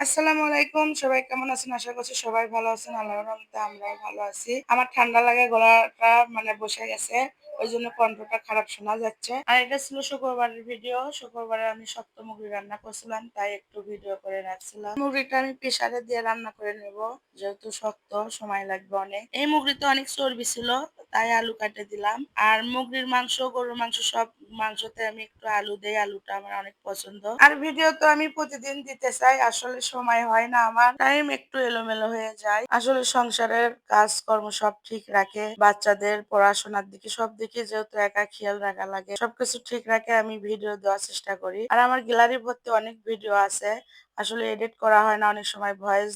আসসালামু আলাইকুম। সবাই কেমন আছেন? আশা করছি সবাই ভালো আছেন। আল্লাহর রহমতে আমরাও ভালো আছি। আমার ঠান্ডা লাগে, গলাটা বসে গেছে। ওইজন্য কণ্ঠটা খারাপ শোনা যাচ্ছে। আর এটা ছিল শুক্রবারের ভিডিও। শুক্রবারে আমি শক্ত মুগরি রান্না করছিলাম, তাই একটু ভিডিও করে রাখছিলাম। মুগরিটা আমি প্রেসারে দিয়ে রান্না করে নেব, যেহেতু শক্ত সময় লাগবে অনেক। এই মুগরিতে অনেক চর্বি ছিল, তাই আলু কাটে দিলাম। আর মুগরির মাংস, গরুর মাংস সব মাংসতে আমি একটু আলু দেই। আলুটা আমার অনেক পছন্দ। আর ভিডিও তো আমি প্রতিদিন দিতে চাই, আসলে সময় হয় না, আমার টাইম একটু এলোমেলো হয়ে যায়। আসলে সংসারের কাজকর্ম সব ঠিক রাখে, বাচ্চাদের পড়াশোনার দিকে সব দিকে যেহেতু একা খেয়াল রাখা লাগে, সবকিছু ঠিক রাখে আমি ভিডিও দেওয়ার চেষ্টা করি। আর আমার গ্যালারি ভর্তি অনেক ভিডিও আছে, আসলে এডিট করা হয় না। অনেক সময় ভয়েস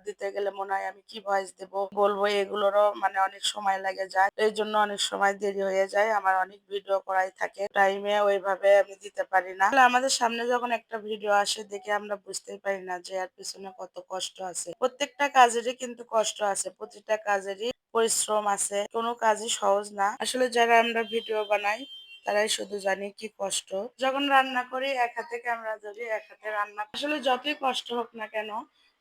দিতে গেলে মনে হয় আমি কি ভয়েস দেব বলবো, এগুলোরও অনেক সময় লেগে যায়। এই জন্য অনেক সময় দেরি হয়ে যায়। আমার অনেক ভিডিও করাই থাকে, টাইমে ওইভাবে আমি দিতে পারি না। আসলে আমাদের সামনে যখন একটা ভিডিও আসে দেখে আমরা বুঝতেই পারি না যে এর পিছনে কত কষ্ট আছে। প্রত্যেকটা কাজেরই কিন্তু কষ্ট আছে, প্রতিটা কাজেরই পরিশ্রম আছে, কোনো কাজই সহজ না। আসলে যারা আমরা ভিডিও বানাই তারাই শুধু জানি কি কষ্ট। যখন রান্না করি এক হাতে ক্যামেরা ধরি, এক হাতে রান্না, আসলে যতই কষ্ট হোক না কেন,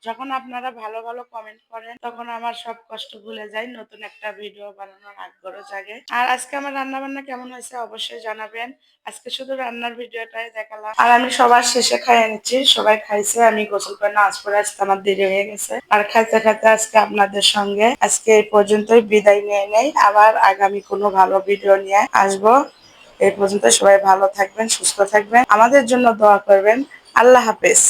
যখন আপনারা ভালো ভালো কমেন্ট করেন তখন আমার সব কষ্ট ভুলে যায়, নতুন একটা ভিডিও বানানোর আগ্রহ জাগে। আর আজকে আমার রান্না বান্না কেমন হয়েছে অবশ্যই জানাবেন। আজকে শুধু রান্নার ভিডিওটাই দেখালাম, আর আমি সবার শেষে খাইয়ে নিচ্ছি। সবাই খাইছে, আমি গোসল করে নামাজ পড়ে আজকে আমার দেরি হয়ে গেছে। আর খাইতে খাইতে আজকে আপনাদের সঙ্গে আজকে এই পর্যন্তই বিদায় নিয়ে নেই। আবার আগামী কোনো ভালো ভিডিও নিয়ে আসবো। এই পর্যন্ত সবাই ভালো থাকবেন, সুস্থ থাকবেন, আমাদের জন্য দোয়া করবেন। আল্লাহ হাফেজ।